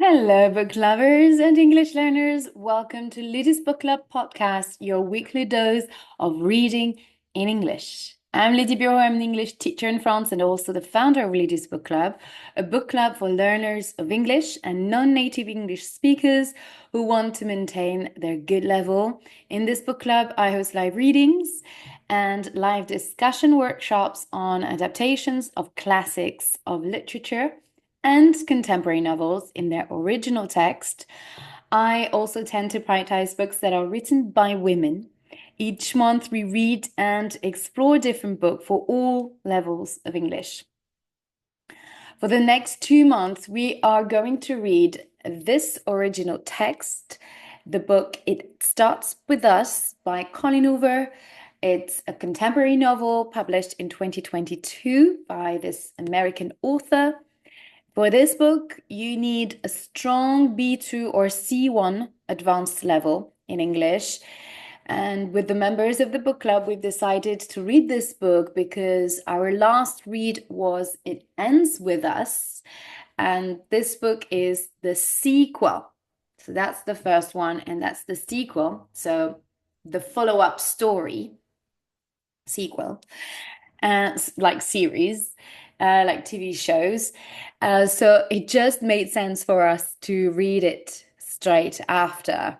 Hello, book lovers and English learners. Welcome to Lydia's Book Club podcast, your weekly dose of reading in English. I'm Lydia Bureau. I'm an English teacher in France and also the founder of Lydia's Book Club, a book club for learners of English and non-native English speakers who want to maintain their good level. In this book club, I host live readings and live discussion workshops on adaptations of classics of literature and contemporary novels in their original text. I also tend to prioritize books that are written by women. Each month, we read and explore a different book for all levels of English. For the next 2 months, we are going to read this original text. The book It Starts With Us by Colleen Hoover. It's a contemporary novel published in 2022 by this American author. For this book, you need a strong B2 or C1 advanced level in English. And with the members of the book club, we've decided to read this book because our last read was It Ends With Us. And this book is the sequel. So that's the first one, and that's the sequel. So the follow-up story, sequel, like series, like TV shows. So it just made sense for us to read it straight after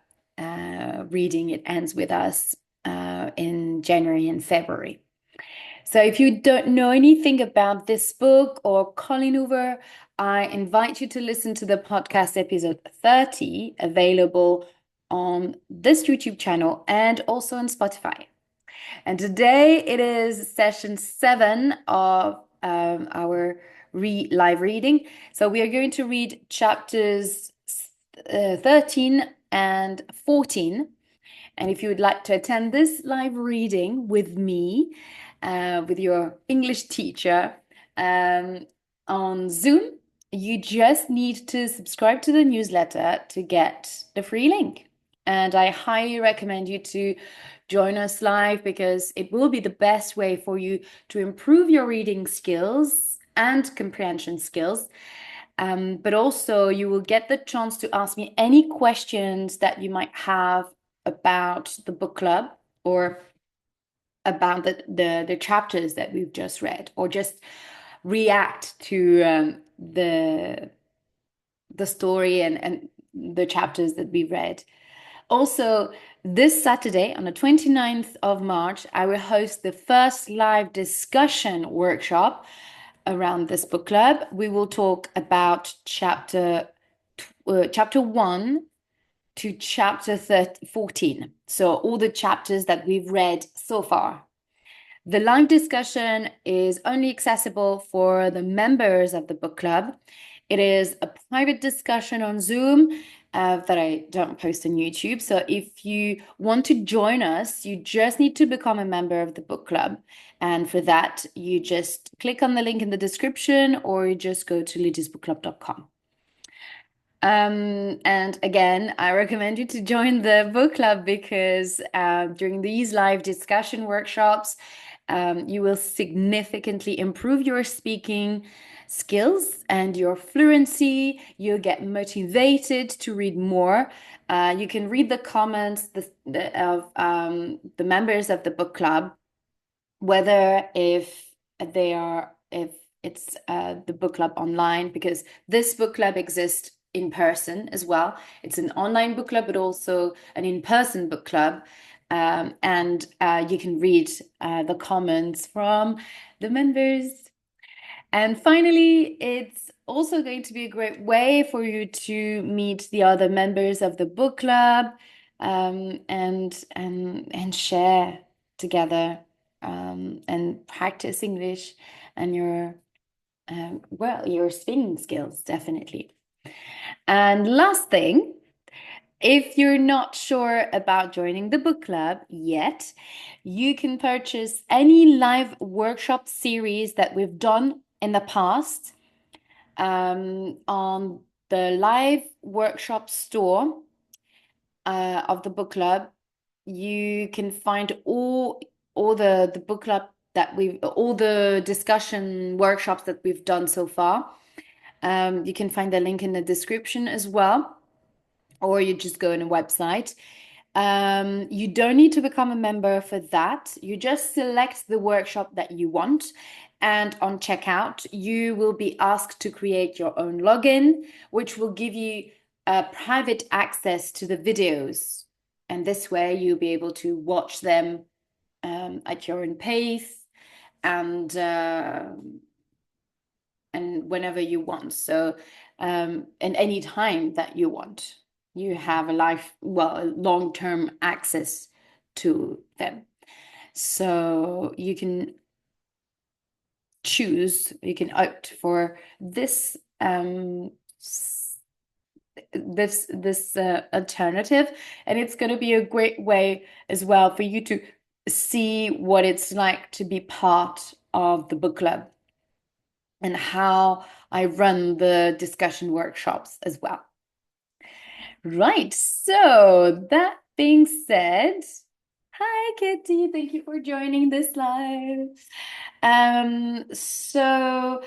reading It Ends With Us in January and February. So if you don't know anything about this book or Colleen Hoover, I invite you to listen to the podcast episode 30, available on this YouTube channel and also on Spotify. And today it is session 7 of our live reading. So we are going to read chapters 13 and 14. And if you would like to attend this live reading with me, with your English teacher on Zoom, you just need to subscribe to the newsletter to get the free link. And I highly recommend you to join us live because it will be the best way for you to improve your reading skills and comprehension skills. But also you will get the chance to ask me any questions that you might have about the book club or about the chapters that we've just read, or just react to the story and the chapters that we read. Also, this Saturday, on the 29th of March, I will host the first live discussion workshop around this book club. We will talk about chapter 1 to chapter 14. So all the chapters that we've read so far. The live discussion is only accessible for the members of the book club. It is a private discussion on Zoom that I don't post on YouTube. So if you want to join us, you just need to become a member of the book club. And for that, you just click on the link in the description or you just go to lydiasbookclub.com. And again, I recommend you to join the book club because during these live discussion workshops, you will significantly improve your speaking skills and your fluency. You'll get motivated to read more. You can read the comments of the members of the book club, whether if it's the book club online, because this book club exists in person as well. It's an online book club, but also an in-person book club. And you can read the comments from the members. And finally, it's also going to be a great way for you to meet the other members of the book club and share together and practice English and your speaking skills, definitely. And last thing, if you're not sure about joining the book club yet, you can purchase any live workshop series that we've done in the past on the live workshop store of the book club. You can find all the book club all the discussion workshops that we've done so far. You can find the link in the description as well, or you just go on a website. You don't need to become a member for that. You just select the workshop that you want. And on checkout, you will be asked to create your own login, which will give you private access to the videos. And this way, you'll be able to watch them at your own pace and whenever you want. So, and any time that you want, you have long-term access to them. So you can opt for this alternative, and it's going to be a great way as well for you to see what it's like to be part of the book club and how I run the discussion workshops as well. Right, so that being said, hi Kitty, thank you for joining this live. So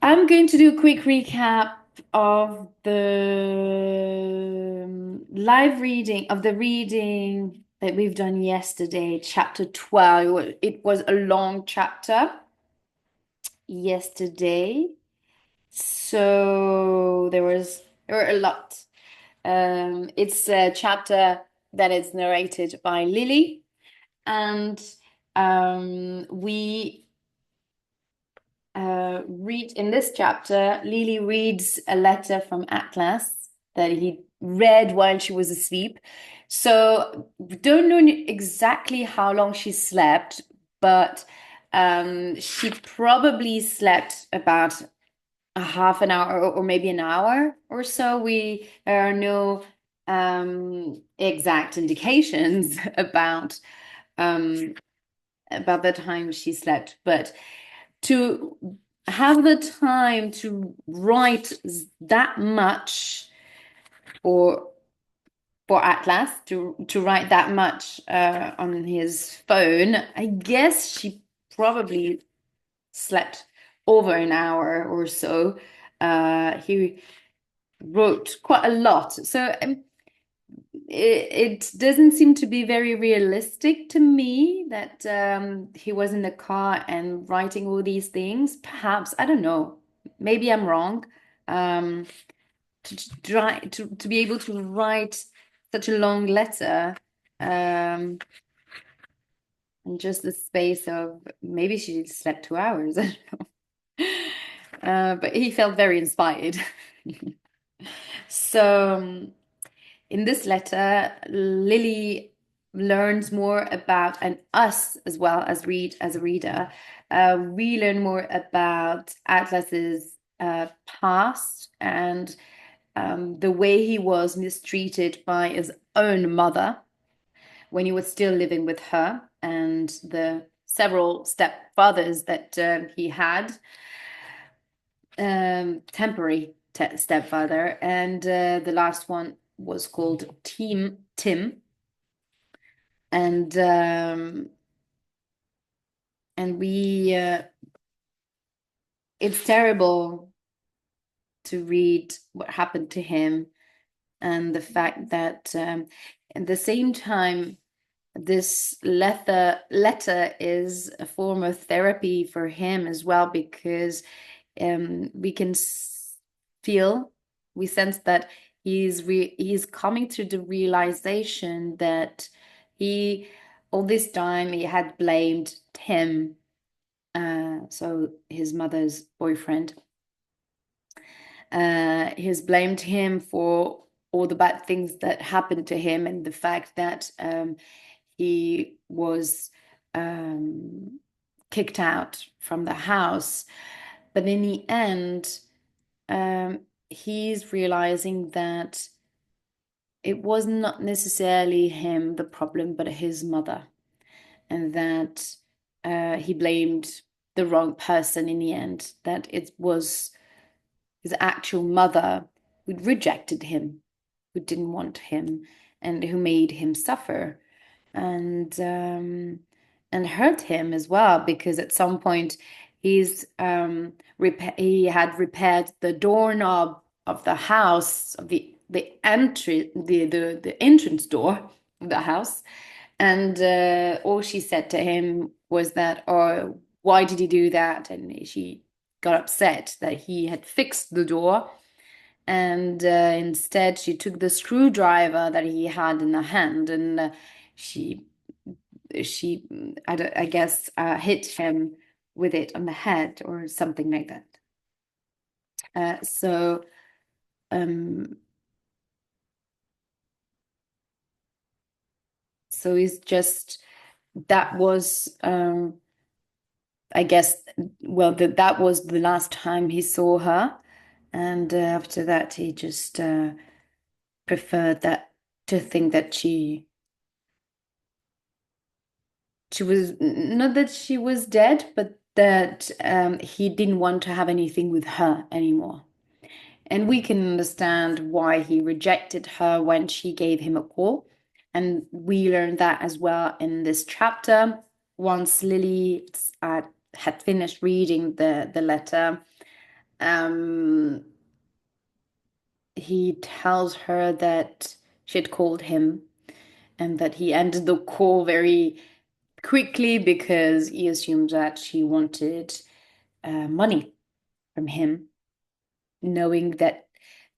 I'm going to do a quick recap of the live reading of the reading that we've done yesterday, chapter 12. It was a long chapter yesterday. So there were a lot. It's a chapter that is narrated by Lily, and we read in this chapter, Lily reads a letter from Atlas that he read while she was asleep. So we don't know exactly how long she slept, but she probably slept about a half an hour or maybe an hour or so. There are no exact indications about the time she slept, but to have the time to write that much for Atlas to write that much on his phone, I guess she probably slept over an hour or so. He wrote quite a lot. So it doesn't seem to be very realistic to me that he was in the car and writing all these things. Perhaps, I don't know. Maybe I'm wrong. To try to be able to write such a long letter in just the space of maybe she slept 2 hours. I don't know. But he felt very inspired. So in this letter, Lily learns more about, and us as well as a reader, we learn more about Atlas's past and the way he was mistreated by his own mother when he was still living with her, and the several stepfathers that he had, temporary stepfather, and the last one was called Tim, and we it's terrible to read what happened to him, and the fact that at the same time this letter is a form of therapy for him as well, because we can we sense that he's coming to the realization that all this time he had blamed Tim, so his mother's boyfriend. He's blamed him for all the bad things that happened to him, and the fact that he was kicked out from the house. But in the end, he's realizing that it was not necessarily him the problem, but his mother, and that he blamed the wrong person in the end, that it was his actual mother who'd rejected him, who didn't want him, and who made him suffer, and hurt him as well, because at some point he had repaired the doorknob of the house, of the entry the entrance door of the house. And all she said to him was that, "Oh, why did he do that?" And she got upset that he had fixed the door. And instead, she took the screwdriver that he had in her hand, and she she I guess hit him with it on the head or something like that. So um, so it's just that was I guess, well, that was the last time he saw her, and after that he just preferred that to think that she was not that she was dead, but that he didn't want to have anything with her anymore. And we can understand why he rejected her when she gave him a call. And we learned that as well in this chapter. Once Lily had finished reading the letter, um, he tells her that she had called him and that he ended the call very quickly because he assumed that she wanted money from him, knowing that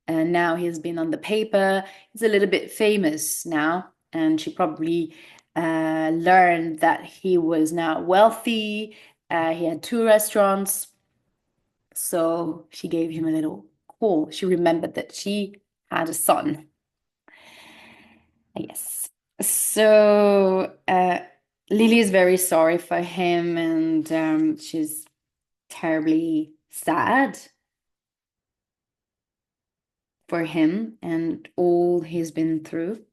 now he's been on the paper. He's a little bit famous now, and she probably learned that he was now wealthy. He had two restaurants, so she gave him a little call. She remembered that she had a son. Yes. So Lily is very sorry for him, and she's terribly sad for him and all he's been through.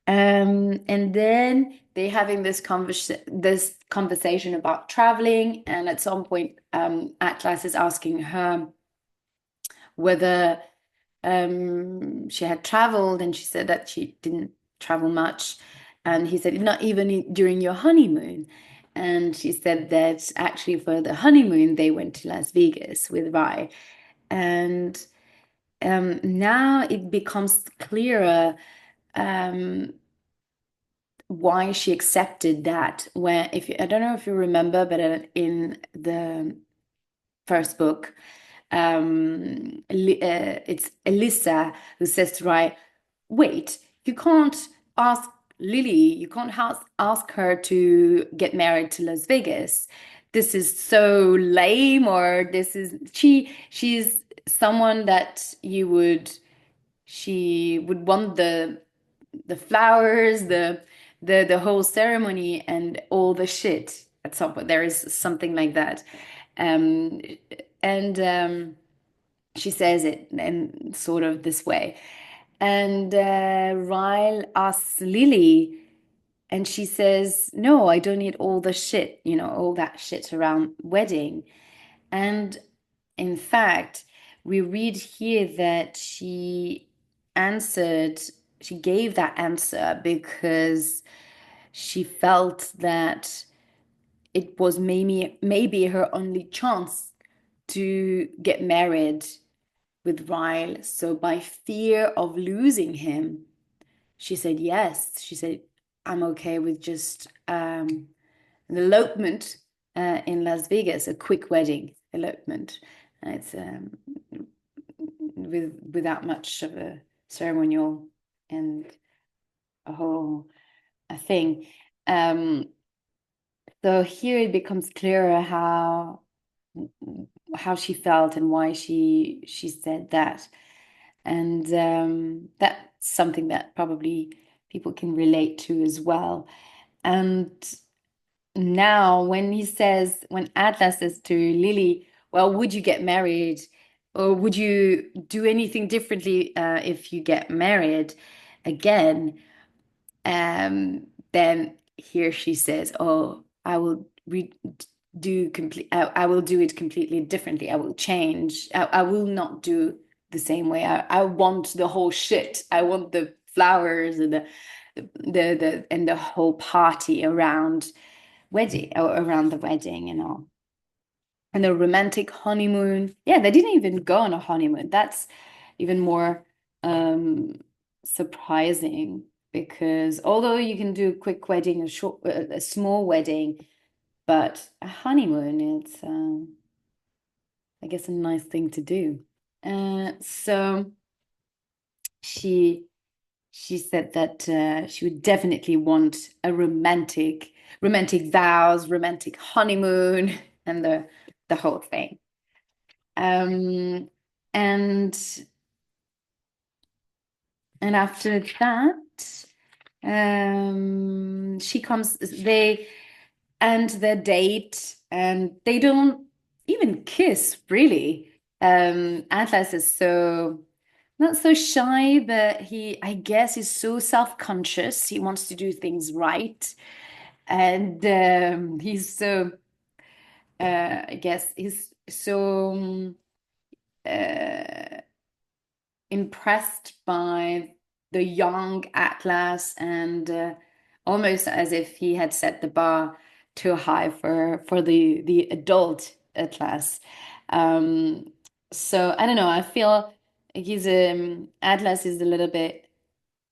And then they having this conversation about traveling, and at some point, Atlas is asking her whether she had traveled, and she said that she didn't travel much. And he said, "Not even during your honeymoon." And she said that actually for the honeymoon, they went to Las Vegas with Vi. And now it becomes clearer um, why she accepted that. When, if you, I don't know if you remember, but in the first book, it's Elissa who says to Rai, "Wait, you can't ask Lily, you can't ask her to get married to Las Vegas. This is so lame, or this is she's someone that she would want the flowers, the whole ceremony and all the shit at some point. There is something like that." Um, and she says it in sort of this way. And Ryle asks Lily, and she says, "No, I don't need all the shit, all that shit around wedding." And in fact, we read here that answered, she gave that answer because she felt that it was maybe her only chance to get married with Ryle. So by fear of losing him, she said yes. She said, "I'm okay with just an elopement in Las Vegas, a quick wedding elopement." And it's without much of a ceremonial and a whole a thing. So here it becomes clearer how she felt and why she said that. And that's something that probably people can relate to as well. And now when Atlas says to Lily, "Well, would you get married, or would you do anything differently if you get married again?" Then here she says, "Oh, I will I will do it completely differently. I will change. I will not do the same way. I want the whole shit. I want the flowers and the whole party around wedding or around the wedding and all." and a romantic honeymoon. Yeah, they didn't even go on a honeymoon. That's even more um, surprising because although you can do a quick wedding, a small wedding, but a honeymoon, it's I guess a nice thing to do. So she she said that she would definitely want a romantic vows, romantic honeymoon, and the whole thing. Um, and and after that, she comes. They end their date, and they don't even kiss, really. Atlas is so not so shy, but I guess, he's so self-conscious. He wants to do things right, and he's so, I guess, he's so uh, impressed by the young Atlas, and almost as if he had set the bar too high for the adult Atlas. Um, so I don't know. I feel like Atlas is a little bit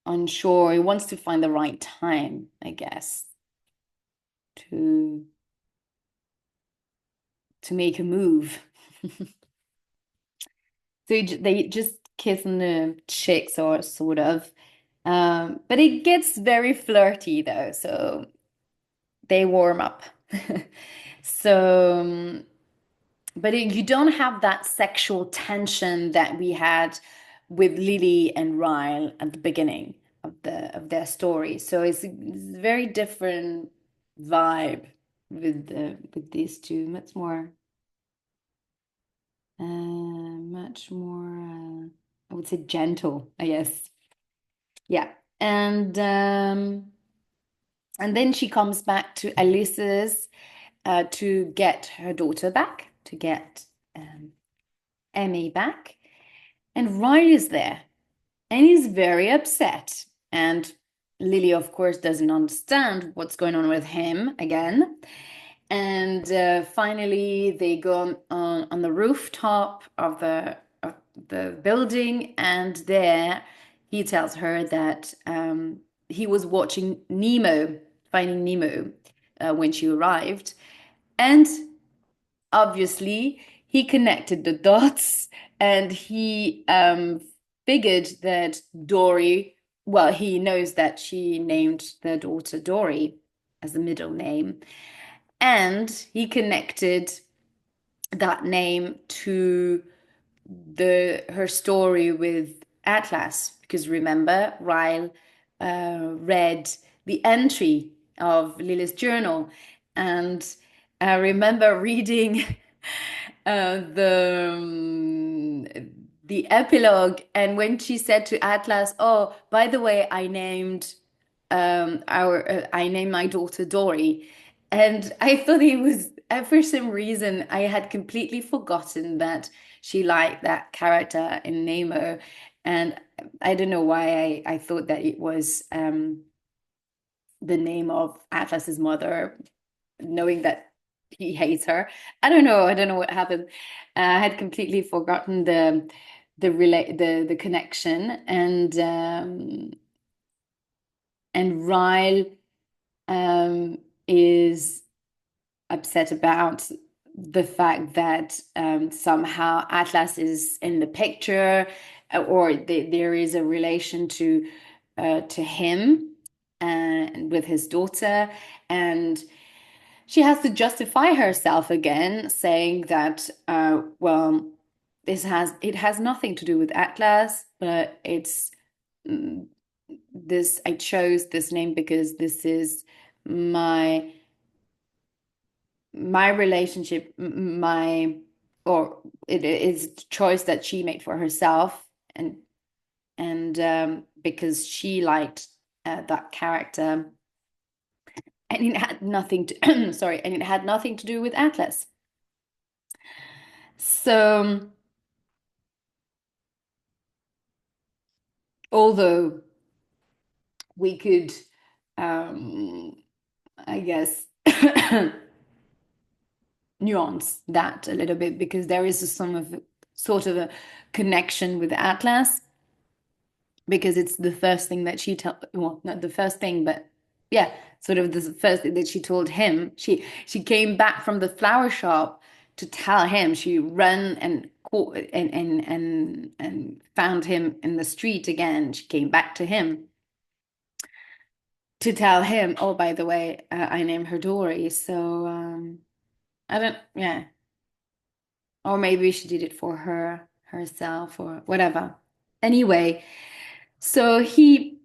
unsure. He wants to find the right time, I guess, to to make a move. So they just kiss on the cheeks, or sort of. But it gets very flirty though, so they warm up. So, but you don't have that sexual tension that we had with Lily and Ryle at the beginning of their story. So it's a very different vibe with these two. Much more, I would say gentle, I guess. Yeah. And and then she comes back to Alice's to get her daughter back, to get um, Emmy back. And Riley is there, and he's very upset. And Lily, of course, doesn't understand what's going on with him again. And finally, they go on the rooftop of the building, and there he tells her that he was watching Nemo, Finding Nemo, when she arrived, and obviously he connected the dots, and he figured that Dory. Well, he knows that she named their daughter Dory as a middle name, and he connected that name to the her story with Atlas, because remember, Ryle read the entry of Lily's journal, and I remember reading the epilogue, and when she said to Atlas, "Oh, by the way, I named my daughter Dory," and I thought it was, for some reason, I had completely forgotten that she liked that character in Nemo, and I don't know why I thought that it was the name of Atlas's mother, knowing that he hates her. I don't know what happened. I had completely forgotten the connection, and Ryle is upset about the fact that somehow Atlas is in the picture, or there is a relation to him and with his daughter, and she has to justify herself again, saying that well, it has nothing to do with Atlas, but it's mm, this I chose this name because this is my my relationship, my or it is a choice that she made for herself, and because she liked that character, and it had nothing to sorry, and it had nothing to do with Atlas. So although we could, um, I guess, nuance that a little bit because there is sort of a connection with Atlas because it's the first thing that she told, well, not the first thing, but yeah, sort of the first thing that she told him. She came back from the flower shop to tell him. She ran and caught and found him in the street again. She came back to him to tell him, oh, by the way, I named her Dory. So I don't, yeah, or maybe she did it for herself or whatever. Anyway, so he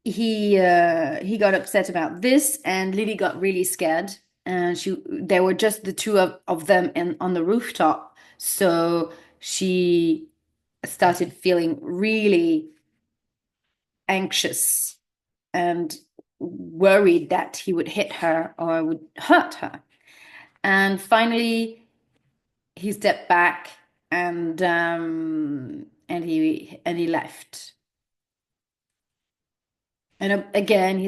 got upset about this, and Lily got really scared. And there were just the two of them on the rooftop. So she started feeling really anxious and worried that he would hit her or would hurt her. And finally, he stepped back and he left. And again,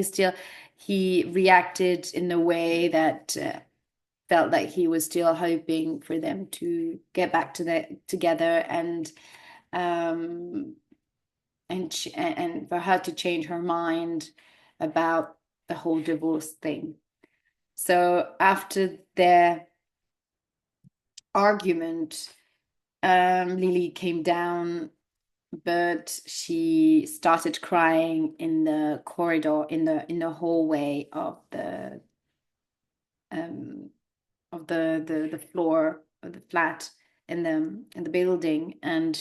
he reacted in a way that felt like he was still hoping for them to get back together um, and for her to change her mind about the whole divorce thing. So after their argument, Lily came down, but she started crying in the corridor, in the hallway um, of the floor of the flat in the building, and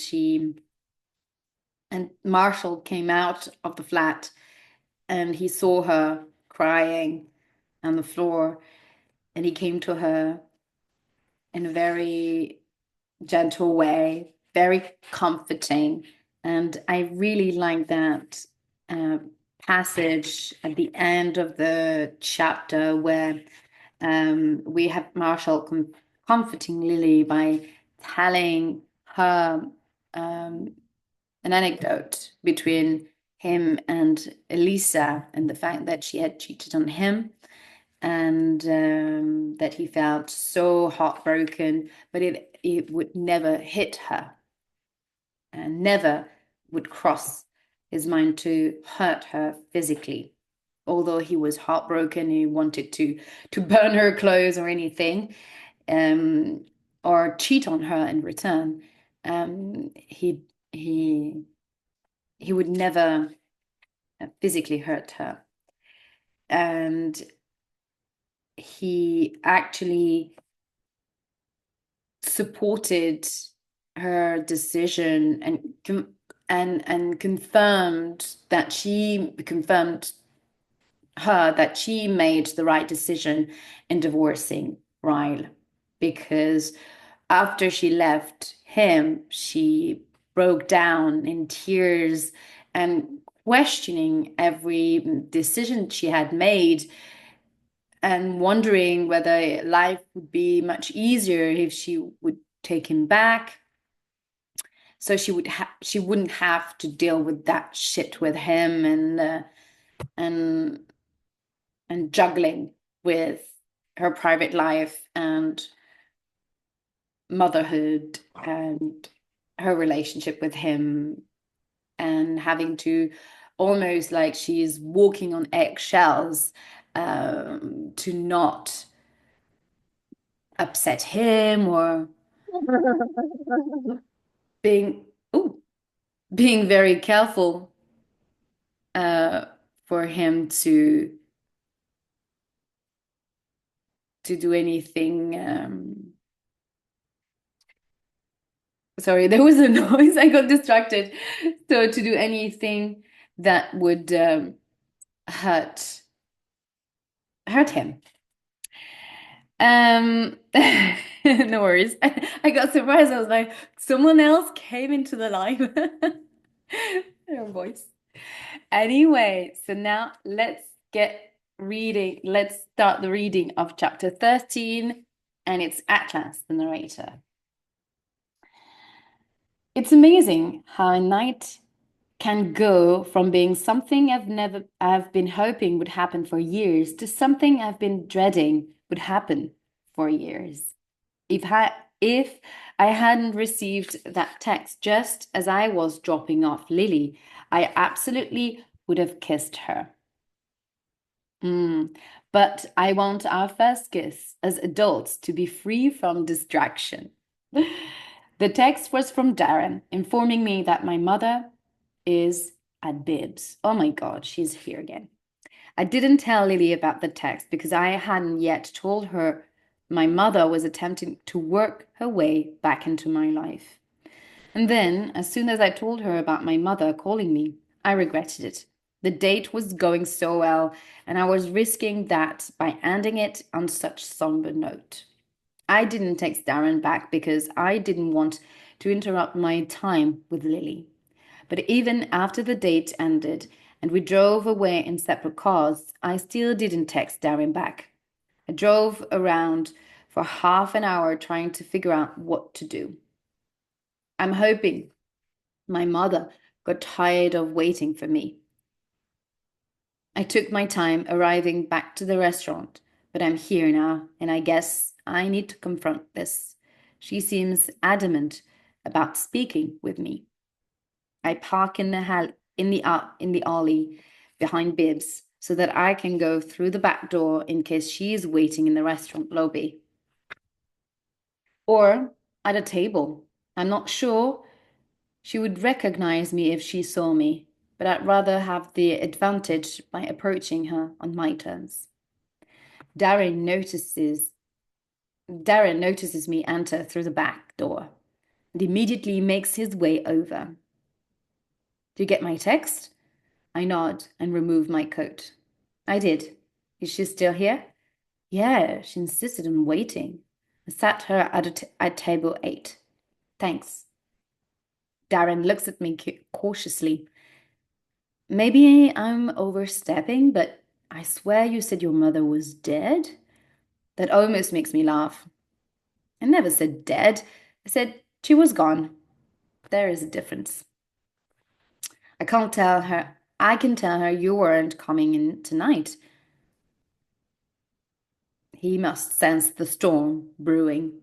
Marshall came out of the flat and he saw her crying on the floor, and he came to her in a very gentle way, very comforting. And I really like that uh, passage at the end of the chapter where we have Marshall comforting Lily by telling her an anecdote between him and Elisa and the fact that she had cheated on him and that he felt so heartbroken, but it would never hit her and never would cross his mind to hurt her physically. Although he was heartbroken, he wanted to burn her clothes or anything, um, or cheat on her in return. He would never physically hurt her, and he actually supported her decision and confirmed her that she made the right decision in divorcing Ryle, because after she left him, she broke down in tears and questioning every decision she had made and wondering whether life would be much easier if she would take him back. So she wouldn't have to deal with that shit with him and and juggling with her private life and motherhood and her relationship with him, and having to almost like she's walking on eggshells to not upset him or being ooh, being very careful uh, for him to do anything. Sorry, there was a noise. I got distracted. So to do anything that would hurt hurt him. No worries. I got surprised. I was like, someone else came into the live. Her voice. Anyway, so now let's get reading. Let's start the reading of chapter 13, and it's Atlas, the narrator. It's amazing how a night can go from being something I've been hoping would happen for years to something I've been dreading would happen. for years. If I, if I hadn't received that text just as I was dropping off Lily, I absolutely would have kissed her. But I want our first kiss as adults to be free from distraction. The text was from Darren, informing me that my mother is at Bibs. Oh my God, she's here again. I didn't tell Lily about the text because I hadn't yet told her my mother was attempting to work her way back into my life. And then, as soon as I told her about my mother calling me, I regretted it. The date was going so well, and I was risking that by ending it on such somber note. I didn't text Darren back because I didn't want to interrupt my time with Lily. But even after the date ended and we drove away in separate cars, I still didn't text Darren back. I drove around for half an hour trying to figure out what to do. I'm hoping my mother got tired of waiting for me. I took my time arriving back to the restaurant, but I'm here now, and I guess I need to confront this. She seems adamant about speaking with me. I park in the alley behind Bibs so that I can go through the back door in case she is waiting in the restaurant lobby. Or at a table. I'm not sure she would recognize me if she saw me, but I'd rather have the advantage by approaching her on my terms. Darren notices Darren notices me enter through the back door and immediately makes his way over. Do you get my text? I nod and remove my coat. I did. Is she still here? Yeah, she insisted on waiting. I sat her at table 8. Thanks. Darren looks at me cautiously. Maybe I'm overstepping, but I swear you said your mother was dead? That almost makes me laugh. I never said dead. I said she was gone. There is a difference. I can't tell her. I can tell her you weren't coming in tonight. He must sense the storm brewing.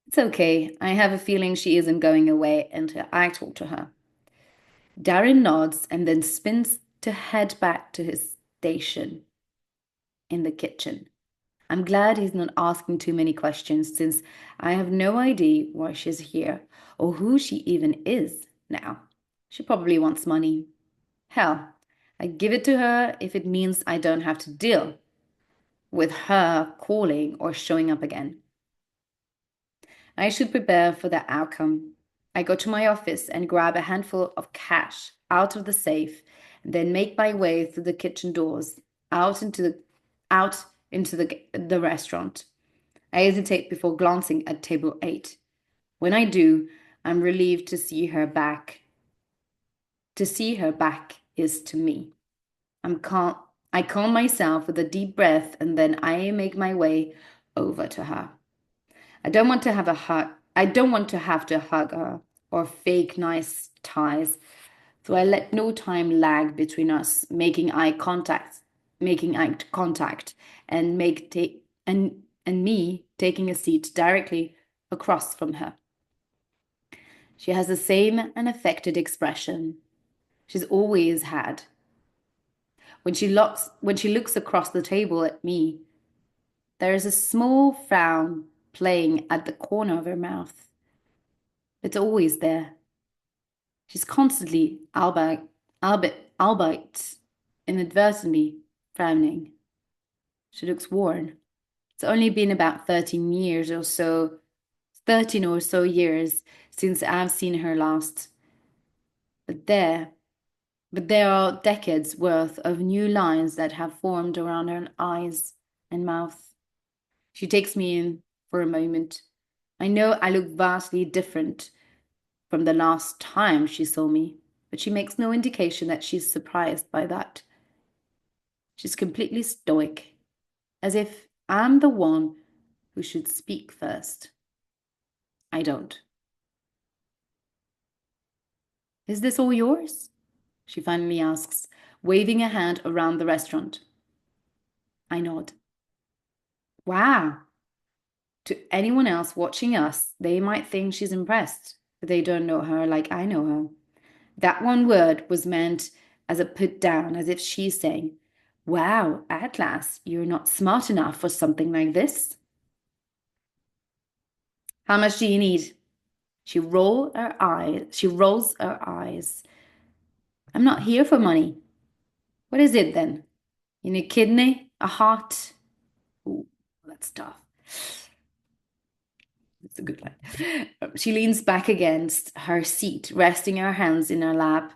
It's okay. I have a feeling she isn't going away until I talk to her. Darren nods and then spins to head back to his station in the kitchen. I'm glad he's not asking too many questions since I have no idea why she's here or who she even is now. She probably wants money. Hell, I give it to her if it means I don't have to deal with her calling or showing up again. I should prepare for that outcome. I go to my office and grab a handful of cash out of the safe, and then make my way through the kitchen doors out into the restaurant. I hesitate before glancing at table 8. When I do, I'm relieved to see her back. To see her back is to me. I calm myself with a deep breath and then I make my way over to her. I don't want to have a hug. I don't want to have to hug her or fake nice ties. So I let no time lag between us making eye contact and and me taking a seat directly across from her. She has the same unaffected expression she's always had. When she looks across the table at me, there is a small frown playing at the corner of her mouth. It's always there. She's constantly, albeit inadvertently, frowning. She looks worn. It's only been about 13 or so years since I've seen her last. But there are decades worth of new lines that have formed around her eyes and mouth. She takes me in for a moment. I know I look vastly different from the last time she saw me, but she makes no indication that she's surprised by that. She's completely stoic, as if I'm the one who should speak first. I don't. Is this all yours? She finally asks, waving a hand around the restaurant. I nod. Wow, To anyone else watching us, they might think she's impressed, but they don't know her like I know her. That one word was meant as a put down, as if she's saying, wow, Atlas, you're not smart enough for something like this. How much do you need? She rolls her eyes. I'm not here for money. What is it then? You need a kidney? A heart? Ooh, that's tough. It's a good line. She leans back against her seat, resting her hands in her lap.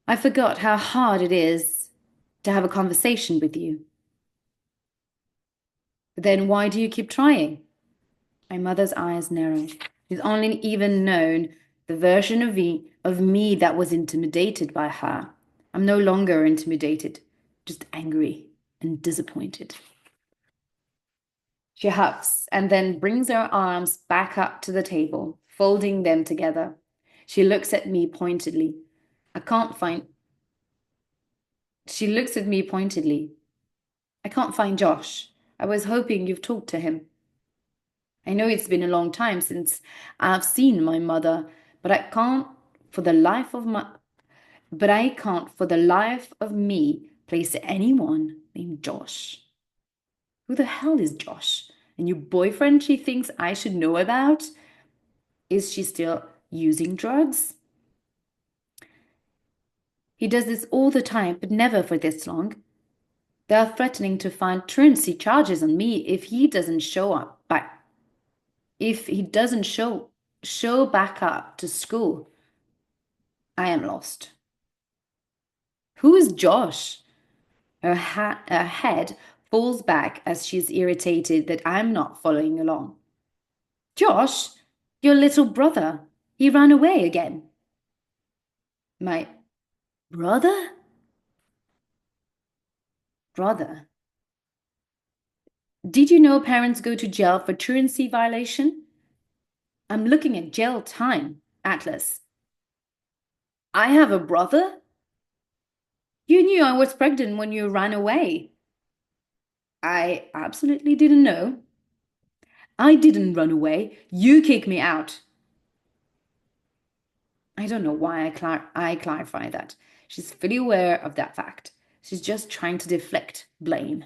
I forgot how hard it is to have a conversation with you. Then why do you keep trying? My mother's eyes narrow. She's only even known the version of me that was intimidated by her. I'm no longer intimidated, just angry and disappointed. She huffs and then brings her arms back up to the table, folding them together. She looks at me pointedly. I can't find. She looks at me pointedly. I can't find Josh. I was hoping you've talked to him. I know it's been a long time since I've seen my mother, but I can't for the life of me place anyone named Josh. Who the hell is Josh? A new boyfriend she thinks I should know about? Is she still using drugs? He does this all the time, but never for this long. They're threatening to file truancy charges on me if he doesn't show up back. If he doesn't show back up to school. I am lost. Who is Josh? Her head falls back as she's irritated that I'm not following along. Josh, your little brother. He ran away again. My brother? Brother. Did you know parents go to jail for truancy violation? I'm looking at jail time, Atlas. I have a brother? You knew I was pregnant when you ran away. I absolutely didn't know. I didn't run away. You kicked me out. I don't know why I clarify that. She's fully aware of that fact. She's just trying to deflect blame.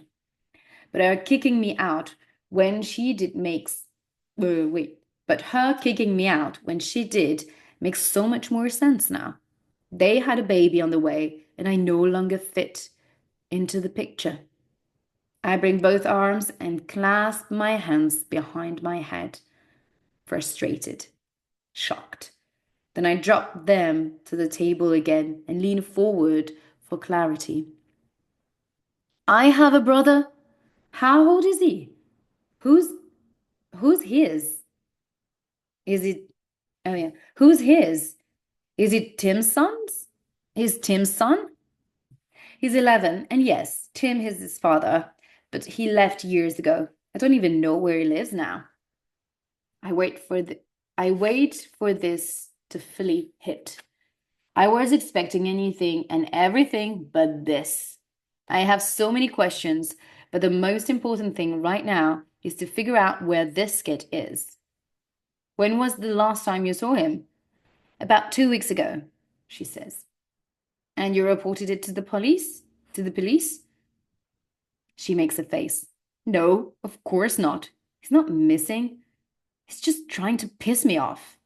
But her kicking me out when she did makes but her kicking me out when she did makes so much more sense now. They had a baby on the way, and I no longer fit into the picture. I bring both arms and clasp my hands behind my head, frustrated, shocked. Then I drop them to the table again and lean forward for clarity. I have a brother. How old is he? Who's his? Is it oh yeah. Who's his? Is it Tim's son's? Is Tim's son? He's 11, and yes, Tim is his father, but he left years ago. I don't even know where he lives now. I wait for this to fully hit. I was expecting anything and everything but this. I have so many questions, but the most important thing right now is to figure out where this kid is. When was the last time you saw him? About 2 weeks ago, she says. And you reported it to the police? To the police? She makes a face. No, of course not. He's not missing. He's just trying to piss me off.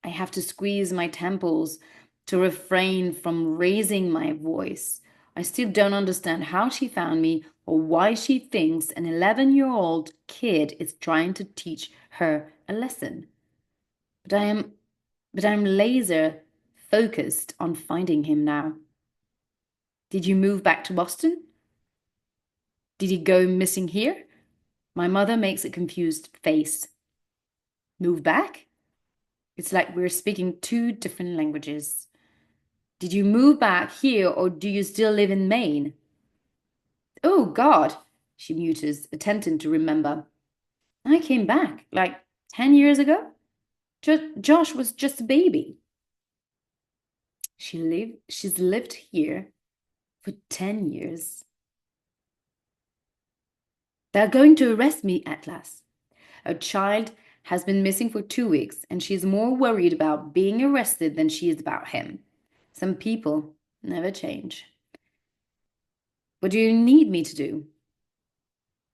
I have to squeeze my temples to refrain from raising my voice. I still don't understand how she found me or why she thinks an 11-year-old kid is trying to teach her a lesson. But I'm laser focused on finding him now. Did you move back to Boston? Did he go missing here? My mother makes a confused face. Move back? It's like we're speaking two different languages. Did you move back here or do you still live in Maine? Oh, God, she mutters, attempting to remember. I came back like 10 years ago. Josh was just a baby. She's lived here for 10 years. They're going to arrest me, Atlas. A child has been missing for 2 weeks, and she's more worried about being arrested than she is about him. Some people never change. What do you need me to do?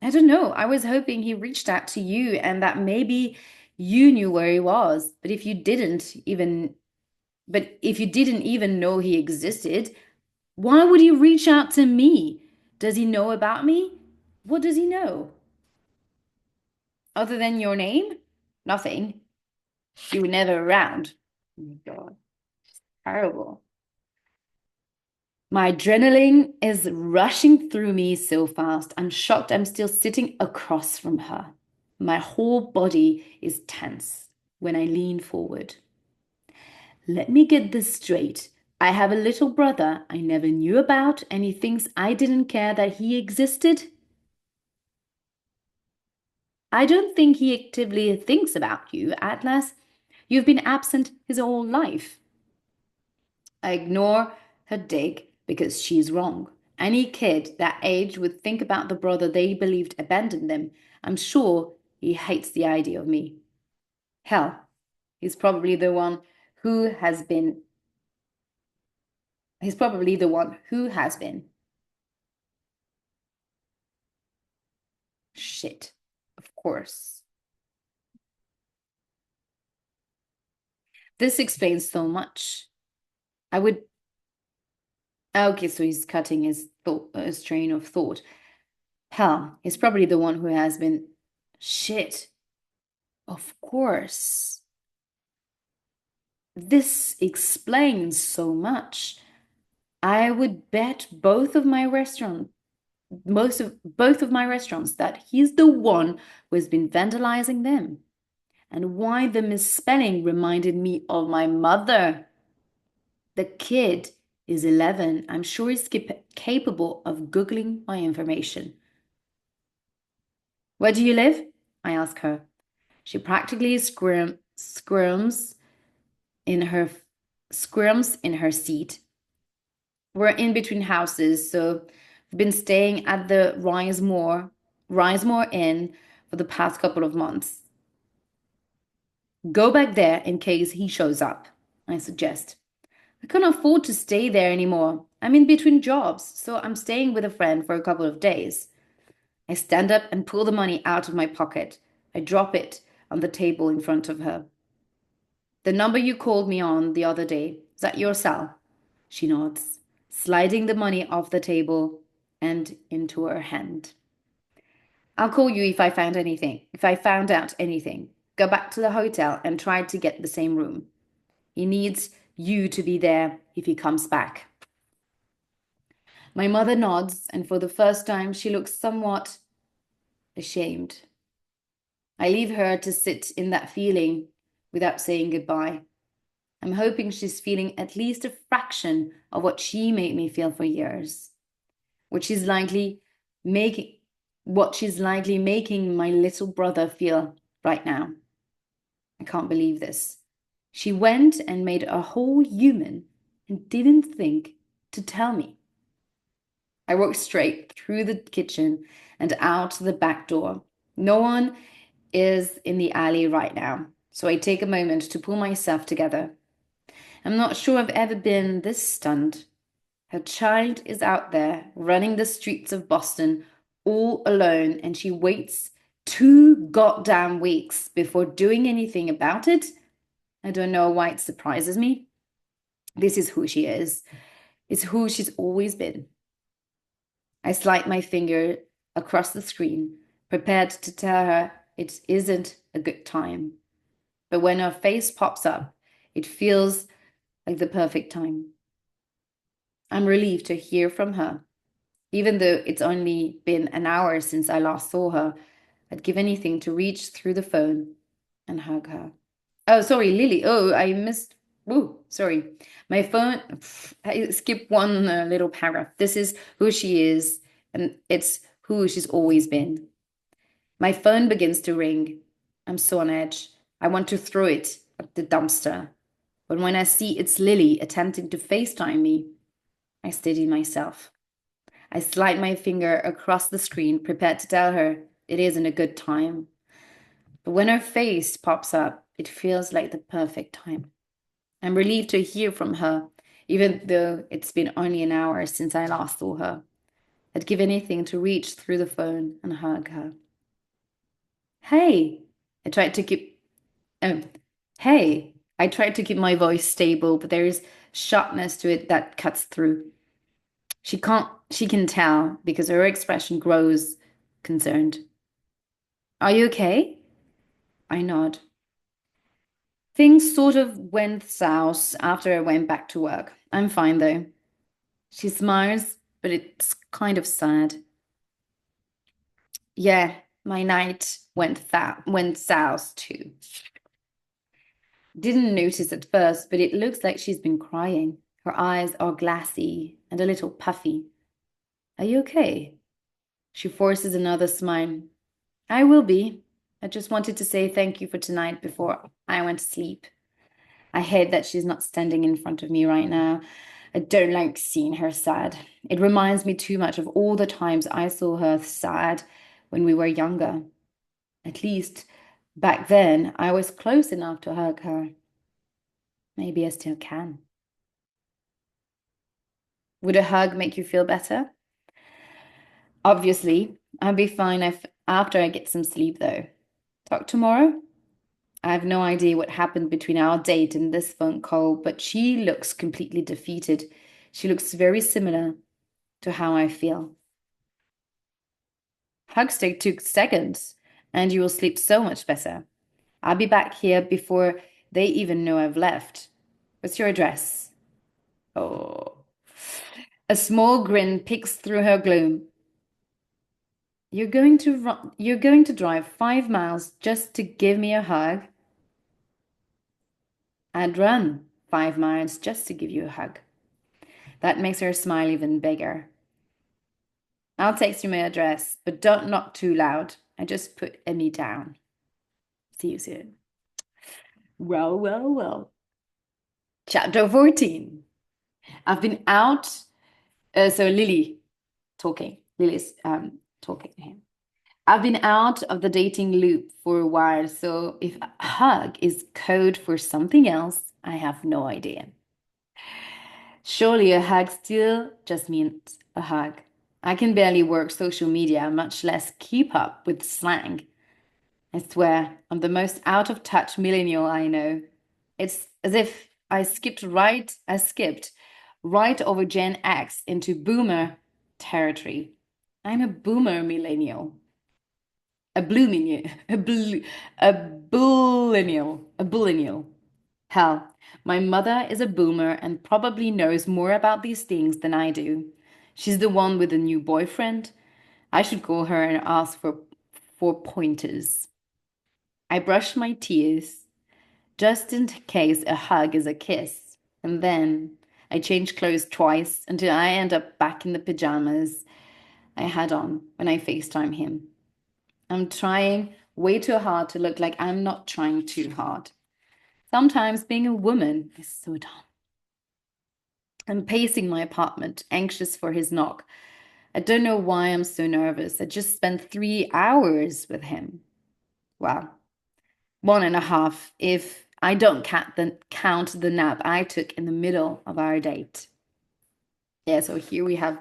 I don't know. I was hoping he reached out to you and that maybe you knew where he was. But if you didn't even know he existed, why would he reach out to me? Does he know about me? What does he know? Other than your name? Nothing. You were never around. Oh my God, terrible. My adrenaline is rushing through me so fast. I'm shocked I'm still sitting across from her. My whole body is tense when I lean forward. Let me get this straight. I have a little brother I never knew about, and he thinks I didn't care that he existed? I don't think he actively thinks about you, Atlas. You've been absent his whole life. I ignore her dig because she's wrong. Any kid that age would think about the brother they believed abandoned them. I'm sure he hates the idea of me. Hell, he's probably the one who has been. He's probably the one who has been. Shit, of course. This explains so much. I would. Okay, so he's cutting his train of thought. Hell, he's probably the one who has been. Shit, of course. This explains so much. I would bet both of my restaurants that he's the one who has been vandalizing them. And why the misspelling reminded me of my mother. The kid is 11. I'm sure he's capable of Googling my information. Where do you live? I ask her. She practically in her squirms in her seat. We're in between houses, so we've been staying at the Risemore Inn for the past couple of months. Go back there in case he shows up, I suggest. I can't afford to stay there anymore. I'm in between jobs, so I'm staying with a friend for a couple of days. I stand up and pull the money out of my pocket. I drop it on the table in front of her. The number you called me on the other day, is that your cell? She nods, sliding the money off the table and into her hand. I'll call you if I found out anything. Go back to the hotel and try to get the same room. He needs you to be there if he comes back. My mother nods, and for the first time, she looks somewhat ashamed. I leave her to sit in that feeling without saying goodbye. I'm hoping she's feeling at least a fraction of what she made me feel for years. What she's likely making my little brother feel right now. I can't believe this. She went and made a whole human and didn't think to tell me. I walk straight through the kitchen and out the back door. No one is in the alley right now, so I take a moment to pull myself together. I'm not sure I've ever been this stunned. Her child is out there running the streets of Boston all alone, and she waits 2 goddamn weeks before doing anything about it. I don't know why it surprises me. This is who she is. It's who she's always been. I slide my finger across the screen, prepared to tell her it isn't a good time. But when her face pops up, it feels like the perfect time. I'm relieved to hear from her. Even though it's only been an hour since I last saw her, I'd give anything to reach through the phone and hug her. Oh, sorry, Lily. Oh, I missed. Oh, sorry. My phone, I skipped one little paragraph. This is who she is, and it's who she's always been. My phone begins to ring. I'm so on edge. I want to throw it at the dumpster. But when I see it's Lily attempting to FaceTime me, I steady myself. I slide my finger across the screen, prepared to tell her it isn't a good time. But when her face pops up, it feels like the perfect time. I'm relieved to hear from her, even though it's been only an hour since I last saw her. I'd give anything to reach through the phone and hug her. Hey, I tried to keep oh, hey, I tried to keep my voice stable, but there is sharpness to it that cuts through. She can tell because her expression grows concerned. Are you okay? I nod. Things sort of went south after I went back to work. I'm fine though. She smiles, but it's kind of sad. Yeah, my night went south too. Didn't notice at first, but it looks like she's been crying. Her eyes are glassy and a little puffy. Are you okay? She forces another smile. I will be. I just wanted to say thank you for tonight before I went to sleep. I hate that she's not standing in front of me right now. I don't like seeing her sad. It reminds me too much of all the times I saw her sad when we were younger. At least back then, I was close enough to hug her. Maybe I still can. Would a hug make you feel better? Obviously, I'll be fine after I get some sleep, though. Talk tomorrow? I have no idea what happened between our date and this phone call, but she looks completely defeated. She looks very similar to how I feel. Hugs take 2 seconds, and you will sleep so much better. I'll be back here before they even know I've left. What's your address? Oh. A small grin peeks through her gloom. You're going to drive 5 miles just to give me a hug? I'd run 5 miles just to give you a hug. That makes her smile even bigger. I'll text you my address, but don't knock too loud. I just put Emmy down. See you soon. Well, well, well. Chapter 14. I've been out. So Lily talking. Lily's talking to him. I've been out of the dating loop for a while, so if a hug is code for something else, I have no idea. Surely a hug still just means a hug. I can barely work social media, much less keep up with slang. I swear, I'm the most out of touch millennial I know. It's as if I skipped right over Gen X into boomer territory. I'm a boomer millennial. A blue millennial. A bullennial. Hell, my mother is a boomer and probably knows more about these things than I do. She's the one with a new boyfriend. I should call her and ask for pointers. I brush my tears just in case a hug is a kiss. And then I change clothes twice until I end up back in the pajamas I had on when I FaceTime him. I'm trying way too hard to look like I'm not trying too hard. Sometimes being a woman is so dumb. I'm pacing my apartment, anxious for his knock. I don't know why I'm so nervous. I just spent 3 hours with him. Wow. 1.5 if I don't count the nap I took in the middle of our date. Yeah, so here we have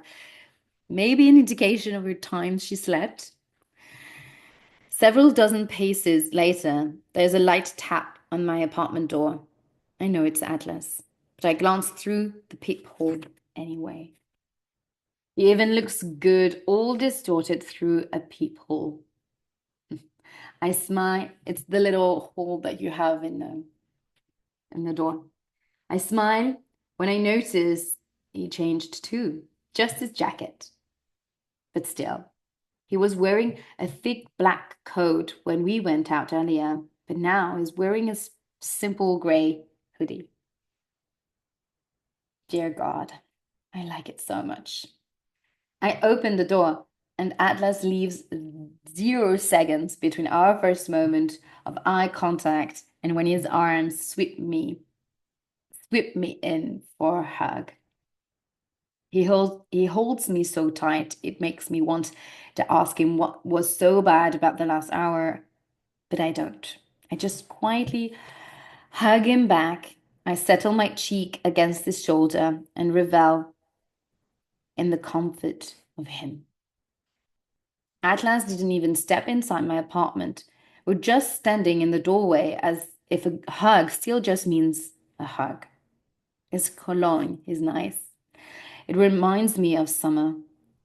maybe an indication of her time she slept. Several dozen paces later, there's a light tap on my apartment door. I know it's Atlas, but I glance through the peephole anyway. He even looks good, all distorted through a peephole. I smile. It's the little hole that you have in the door. I smile when I notice he changed too, just his jacket. But still, he was wearing a thick black coat when we went out earlier, but now he's wearing a simple gray hoodie. Dear God, I like it so much. I open the door, and Atlas leaves 0 seconds between our first moment of eye contact and when his arms sweep me in for a hug. He holds me so tight, it makes me want to ask him what was so bad about the last hour, but I don't. I just quietly hug him back. I settle my cheek against his shoulder and revel in the comfort of him. Atlas didn't even step inside my apartment. We're just standing in the doorway as if a hug still just means a hug. His cologne is nice. It reminds me of summer,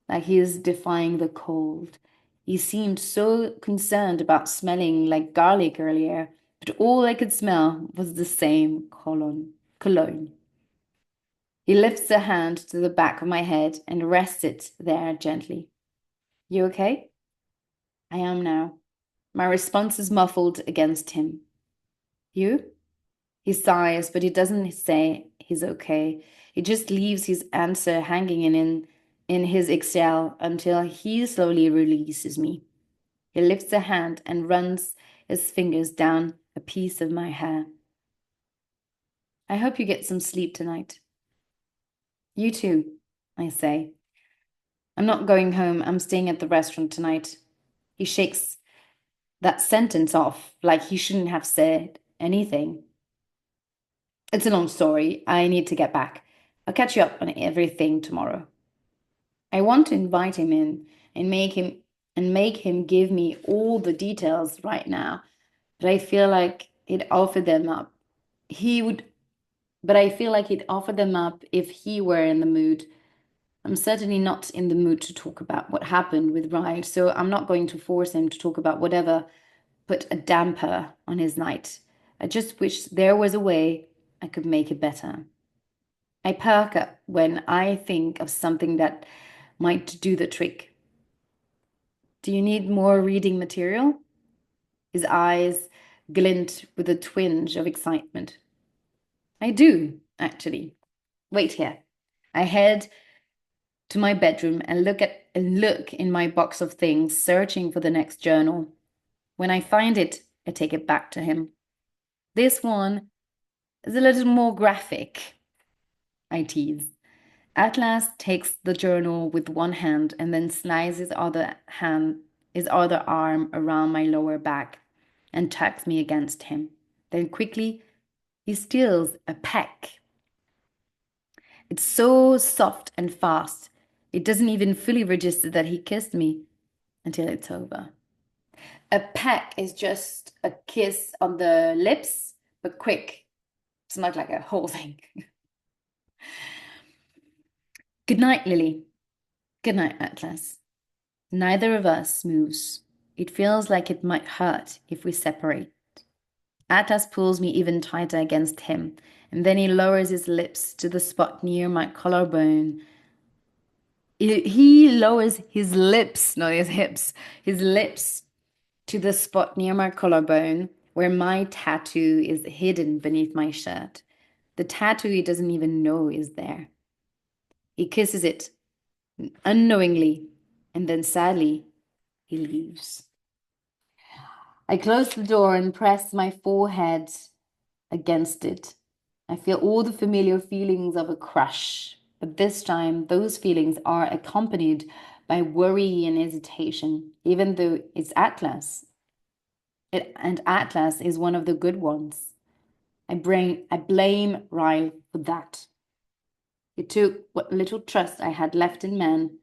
like he is defying the cold. He seemed so concerned about smelling like garlic earlier, but all I could smell was the same cologne. Cologne. He lifts a hand to the back of my head and rests it there gently. You okay? I am now. My response is muffled against him. You? He sighs, but he doesn't say he's okay. He just leaves his answer hanging in his exhale until he slowly releases me. He lifts a hand and runs his fingers down a piece of my hair. I hope you get some sleep tonight. You too, I say. I'm not going home. I'm staying at the restaurant tonight. He shakes that sentence off like he shouldn't have said anything. It's a long story. I need to get back. I'll catch you up on everything tomorrow. I want to invite him in and make him give me all the details right now, but I feel like he'd offer them up. He would, but I feel like he'd offer them up if he were in the mood. I'm certainly not in the mood to talk about what happened with Ryle, so I'm not going to force him to talk about whatever put a damper on his night. I just wish there was a way I could make it better. I perk up when I think of something that might do the trick. Do you need more reading material? His eyes glint with a twinge of excitement. I do, actually. Wait here. I head to my bedroom and look in my box of things, searching for the next journal. When I find it, I take it back to him. This one is a little more graphic, I tease. Atlas takes the journal with one hand and then slides his other arm around my lower back and tucks me against him. Then quickly, he steals a peck. It's so soft and fast. It doesn't even fully register that he kissed me until it's over. A peck is just a kiss on the lips, but quick. It's not like a whole thing. Good night, Lily. Good night, Atlas. Neither of us moves. It feels like it might hurt if we separate. Atlas pulls me even tighter against him, and then he lowers his lips to the spot near my collarbone. He lowers his lips, not his hips, his lips to the spot near my collarbone where my tattoo is hidden beneath my shirt. The tattoo he doesn't even know is there. He kisses it unknowingly, and then sadly, he leaves. I close the door and press my forehead against it. I feel all the familiar feelings of a crush, but this time those feelings are accompanied by worry and hesitation, even though it's Atlas. And Atlas is one of the good ones. I blame Ryle for that. He took what little trust I had left in men,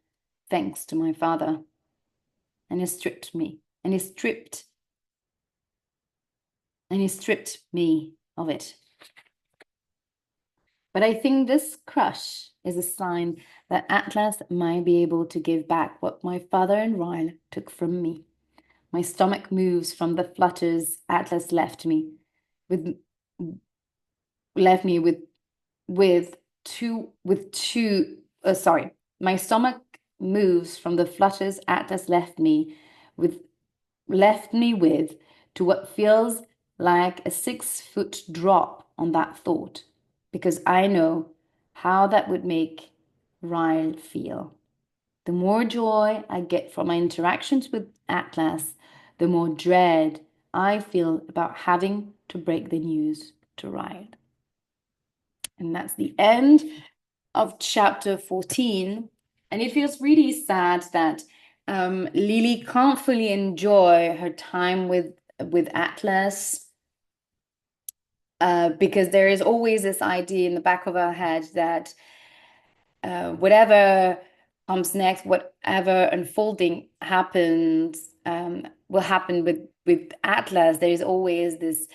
thanks to my father, and he stripped me, and he stripped me of it. But I think this crush is a sign that Atlas might be able to give back what my father and Ryle took from me. My stomach moves from the flutters Atlas with left me with two sorry. My stomach moves from the flutters Atlas with left me with to what feels like a 6-foot drop on that thought, because I know how that would make Ryle feel. The more joy I get from my interactions with Atlas, the more dread I feel about having to break the news to Ryle. And that's the end of chapter 14, and it feels really sad that Lily can't fully enjoy her time with Atlas, because there is always this idea in the back of her head that whatever comes next, whatever unfolding happens, will happen with Atlas. There's always this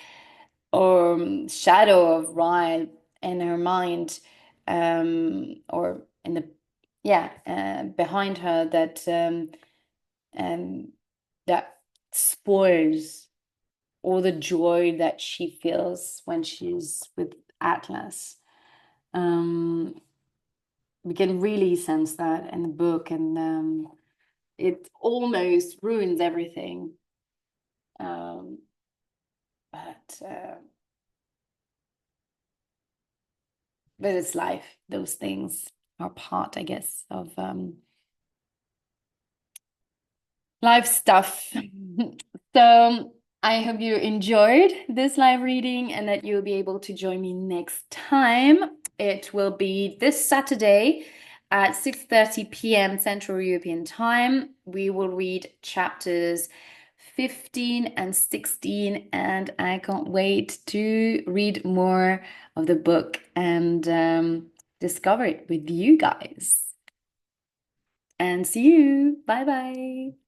shadow of Ryle in her mind, or in the yeah behind her um, that spoils all the joy that she feels when she's with Atlas. Um, we can really sense that in the book, and it almost ruins everything. Um, but but it's life. Those things are part, I guess, of live stuff. So I hope you enjoyed this live reading and that you'll be able to join me next time. It will be this Saturday at 6:30 p.m. Central European Time. We will read chapters 15 and 16, and I can't wait to read more of the book and discover it with you guys. And see you. Bye bye.